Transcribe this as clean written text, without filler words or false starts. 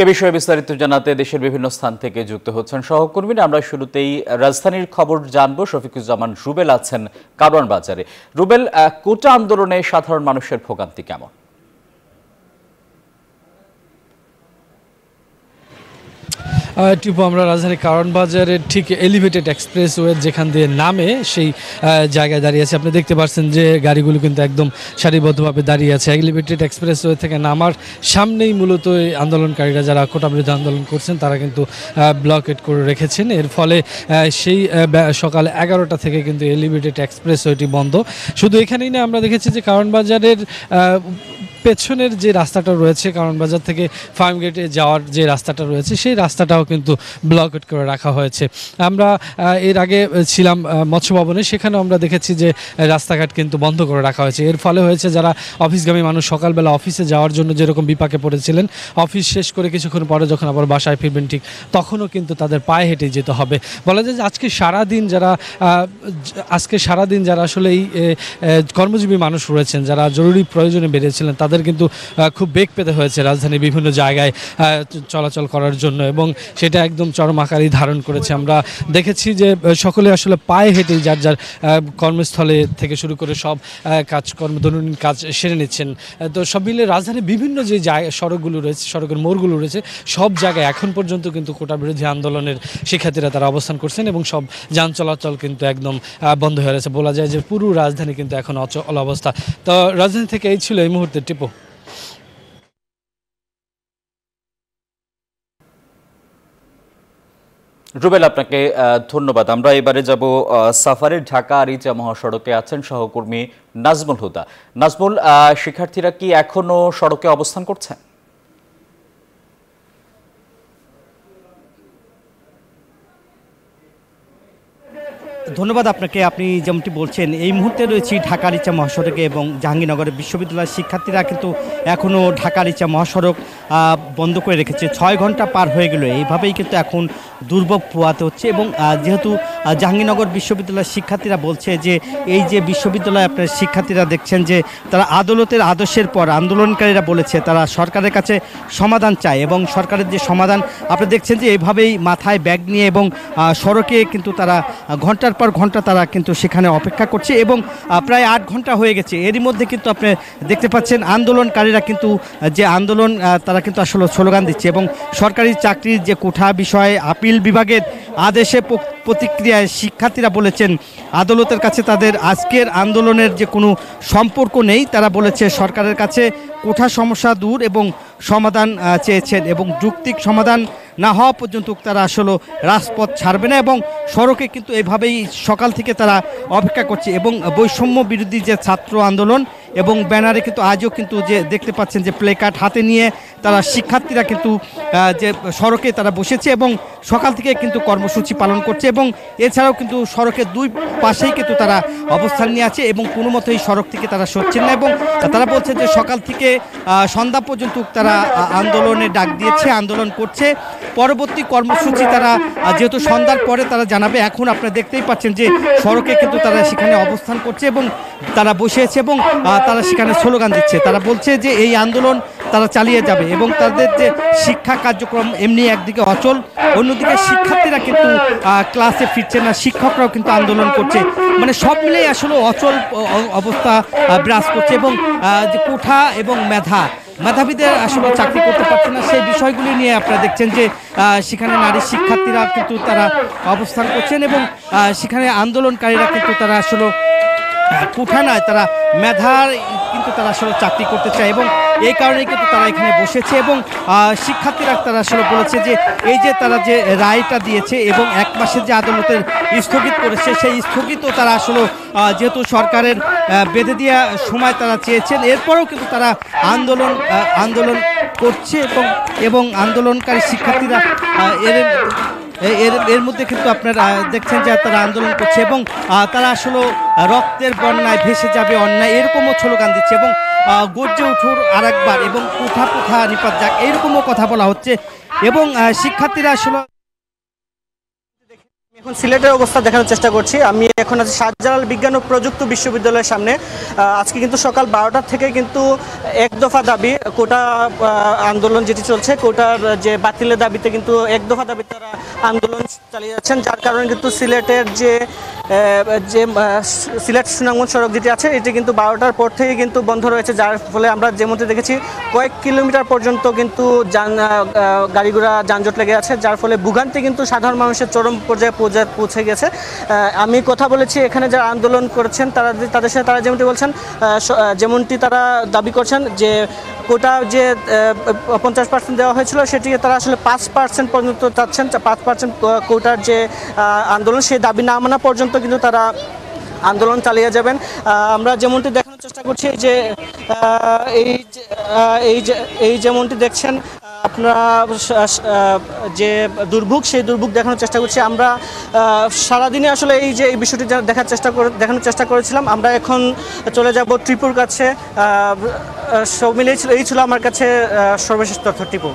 এ বিষয়ে বিস্তারিত জানাতে দেশের বিভিন্ন স্থান থেকে যুক্ত হচ্ছেন সহকর্মীরা। আমরা শুরুতেই রাজধানীর খবর জানবো। শফিকুজ্জামান রুবেল আছেন কারওয়ান বাজারে। রুবেল, কোটা আন্দোলনে সাধারণ মানুষের ভোগান্তি কেমন? টিপু, আমরা রাজধানী কারওয়ান বাজারের ঠিক এলিভেটেড এক্সপ্রেসওয়ে যেখান দিয়ে নামে সেই জায়গায় দাঁড়িয়ে আছে। আপনি দেখতে পাচ্ছেন যে গাড়িগুলো কিন্তু একদম সারিবদ্ধভাবে দাঁড়িয়ে আছে। এলিভেটেড এক্সপ্রেসওয়ে থেকে নামার সামনেই মূলত এই আন্দোলনকারীরা যারা কোটা বিরোধী আন্দোলন করছেন তারা কিন্তু ব্লকেট করে রেখেছেন। এর ফলে সেই সকাল 11টা থেকে কিন্তু এলিভেটেড এক্সপ্রেসওয়েটি বন্ধ। শুধু এখানেই না, আমরা দেখেছি যে কারওয়ান বাজারের পেছনের যে রাস্তাটা রয়েছে, কারওয়ান বাজার থেকে ফার্মগেটে যাওয়ার যে রাস্তাটা রয়েছে সেই রাস্তাটাও কিন্তু ব্লকেট করে রাখা হয়েছে। আমরা এর আগে ছিলাম মৎস্য ভবনে, সেখানেও আমরা দেখেছি যে রাস্তাঘাট কিন্তু বন্ধ করে রাখা হয়েছে। এর ফলে হয়েছে যারা অফিসগামী মানুষ সকালবেলা অফিসে যাওয়ার জন্য যেরকম বিপাকে পড়েছিলেন, অফিস শেষ করে কিছুক্ষণ পরে যখন আবার বাসায় ফিরবেন ঠিক তখনও কিন্তু তাদের পায়ে হেঁটে যেতে হবে। বলা যায় যে আজকে সারাদিন যারা আসলে এই কর্মজীবী মানুষ রয়েছেন, যারা জরুরি প্রয়োজনে বেরিয়েছিলেন, তাদের কিন্তু খুব বেগ পেতে হয়েছে রাজধানীর বিভিন্ন জায়গায় চলাচল করার জন্য, এবং সেটা একদম চরম আকারই ধারণ করেছে। আমরা দেখেছি যে সকলে আসলে পায়ে হেঁটে যার যার কর্মস্থলে থেকে শুরু করে সব কাজকর্ম, দৈনন্দিন কাজ সেরে নিচ্ছেন। তো সব মিলে রাজধানীর বিভিন্ন যে সড়কগুলো রয়েছে, সড়কের মোড়গুলো রয়েছে, সব জায়গায় এখন পর্যন্ত কিন্তু কোটা বিরোধী আন্দোলনের শিক্ষার্থীরা তারা অবস্থান করছেন এবং সব যান চলাচল কিন্তু একদম বন্ধ হয়ে রয়েছে। বলা যায় যে পুরো রাজধানী কিন্তু এখন অচল অবস্থা। তো রাজধানী থেকে এই ছিল এই মুহূর্তে টিপু। রুবেল, আপনাকে ধন্যবাদ। আমরা এবারে যাব সাফারের ঢাকা আরিচা মহাসড়কে আছেন সহকর্মী নাজমুল হুদা। নাজমুল, শিক্ষার্থীরা কি এখনো সড়কে অবস্থান করছেন? ধন্যবাদ আপনাকে। আপনি যেমনটি বলছেন, এই মুহূর্তে রয়েছি ঢাকা আরিচা মহাসড়কে এবং জাহাঙ্গীরনগরের বিশ্ববিদ্যালয়ের শিক্ষার্থীরা কিন্তু এখনও ঢাকা আরিচা মহাসড়ক বন্ধ করে রেখেছে। 6 ঘন্টা পার হয়ে গেল, এইভাবেই কিন্তু এখন দুর্ভোগ পোহাতে হচ্ছে। এবং যেহেতু জাহাঙ্গীরনগর বিশ্ববিদ্যালয়ের শিক্ষার্থীরা বলছে যে এই যে বিশ্ববিদ্যালয়ে আপনার শিক্ষার্থীরা দেখছেন যে তারা আদালতের আদেশের পর আন্দোলনকারীরা বলেছে তারা সরকারের কাছে সমাধান চায়, এবং সরকারের যে সমাধান আপনি দেখছেন যে এইভাবেই মাথায় ব্যাগ নিয়ে এবং সড়কে কিন্তু তারা ঘন্টার পর ঘন্টা তারা কিন্তু সেখানে অপেক্ষা করছে এবং প্রায় 8 ঘন্টা হয়ে গেছে। এরই মধ্যে কিন্তু আপনি দেখতে পাচ্ছেন আন্দোলনকারীরা কিন্তু যে আন্দোলন তারা কিন্তু আসলে স্লোগান দিচ্ছে এবং সরকারি চাকরির যে কোঠা বিষয়ে আপিল বিভাগের আদেশে প্রতিক্রিয়ায় শিক্ষার্থীরা বলেছেন আদালতের কাছে তাদের আজকের আন্দোলনের যে কোনো সম্পর্ক নেই। তারা বলেছে সরকারের কাছে কোঠা সমস্যা দূর এবং সমাধান চেয়েছেন এবং যৌক্তিক সমাধান না হওয়া পর্যন্ত তারা আসলে রাজপথ ছাড়বে না এবং সড়কে কিন্তু এভাবেই সকাল থেকে তারা অপেক্ষা করছে। এবং বৈষম্য বিরোধী যে ছাত্র আন্দোলন এবং ব্যানারে কিন্তু আজও কিন্তু যে দেখতে পাচ্ছেন যে প্লে কার্ড হাতে নিয়ে তারা শিক্ষার্থীরা কিন্তু যে সড়কে তারা বসেছে এবং সকাল থেকে কিন্তু কর্মসূচি পালন করছে এবং এছাড়াও কিন্তু সড়কের দুই পাশেই কিন্তু তারা অবস্থান নিয়ে আছে এবং কোনো মতেই সড়ক থেকে তারা সরছেন না এবং তারা বলছে যে সকাল থেকে সন্ধ্যা পর্যন্ত তারা আন্দোলনের ডাক দিয়েছে, আন্দোলন করছে। পরবর্তী কর্মসূচি তারা যেহেতু সন্ধ্যার পরে তারা জানাবে। এখন আপনারা দেখতেই পাচ্ছেন যে সড়কে কিন্তু তারা সেখানে অবস্থান করছে এবং তারা বসে আছে এবং তারা সেখানে স্লোগান দিচ্ছে। তারা বলছে যে এই আন্দোলন তারা চালিয়ে যাবে এবং তাদের যে শিক্ষা কার্যক্রম এমনি একদিকে অচল, অন্যদিকে শিক্ষার্থীরা কিন্তু ক্লাসে ফিরছে না, শিক্ষকরাও কিন্তু আন্দোলন করছে। মানে সব মিলেই আসলে অচল অবস্থা বিরাজ করছে এবং যে কোঠা এবং মেধাবীদের আসলে চাকরি করতে পারছে না, সেই বিষয়গুলি নিয়ে আপনারা দেখছেন যে সেখানে নারী শিক্ষার্থীরা কিন্তু তারা অবস্থান করছেন এবং সেখানে আন্দোলনকারীরা কিন্তু তারা আসলে কোঠা নয়, তারা মেধার কিন্তু তারা আসলে চাকরি করতে চায় এবং এই কারণেই কিন্তু তারা এখানে বসেছে এবং শিক্ষার্থীরা তারা আসলে বলেছে যে এই যে তারা যে রায়টা দিয়েছে এবং 1 মাসের যে আদালতের স্থগিত করেছে সেই স্থগিতও তারা আসলে যেহেতু সরকারের বেঁধে দেওয়া সময় তারা চেয়েছেন, এরপরেও কিন্তু তারা আন্দোলন করছে এবং আন্দোলনকারী শিক্ষার্থীরা এর মধ্যে কিন্তু আপনারা দেখছেন যে তারা আন্দোলন করছে এবং তারা আসলে রক্তের বন্যায় ভেসে যাবে অন্যায় এরকমও স্লোগান দিচ্ছে এবং গর্জে উঠুর আরেকবার এবং কোঠা নিপাত যাক এইরকমও কথা বলা হচ্ছে এবং শিক্ষার্থীরা আসলে এখন সিলেটের অবস্থা দেখানোর চেষ্টা করছি। আমি এখন আছি শাহজালাল বিজ্ঞান ও প্রযুক্তি বিশ্ববিদ্যালয়ের সামনে। আজকে কিন্তু সকাল 12টার থেকে কিন্তু এক দফা দাবি কোটা আন্দোলন যেটি চলছে, কোটার যে বাতিলের দাবিতে কিন্তু এক দফা দাবি তারা আন্দোলন চালিয়ে যাচ্ছেন, যার কারণে কিন্তু সিলেটের যে সিলেট সুনামগঞ্জ সড়ক যেটি আছে এটি কিন্তু 12টার পর থেকে কিন্তু বন্ধ রয়েছে, যার ফলে আমরা যেমনটি দেখেছি কয়েক কিলোমিটার পর্যন্ত কিন্তু গাড়ি ঘোড়া যানজট লেগে আছে, যার ফলে ভোগান্তি কিন্তু সাধারণ মানুষের চরম পর্যায়ে পৌঁছে গেছে। আমি কথা বলেছি এখানে যারা আন্দোলন করছেন তাদের সাথে, তারা যেমনটি তারা দাবি করছেন যে কোটা যে 50% দেওয়া হয়েছিল সেটিকে তারা আসলে 5% পর্যন্ত চাচ্ছেন। 5% কোটার যে আন্দোলন সেই দাবি না মানা পর্যন্ত কিন্তু তারা আন্দোলন চালিয়ে যাবেন। আমরা যেমনটি দেখানোর চেষ্টা করছি যে এই যেমনটি দেখছেন আপনারা যে দুর্ভোগ, সেই দুর্ভোগ দেখানোর চেষ্টা করছি আমরা। সারাদিনে আসলে এই বিষয়টি দেখানোর চেষ্টা করেছিলাম। আমরা এখন চলে যাব টিপুর কাছে। সব মিলিয়ে এই ছিল আমার কাছে সর্বশেষ তথ্য। টিপু।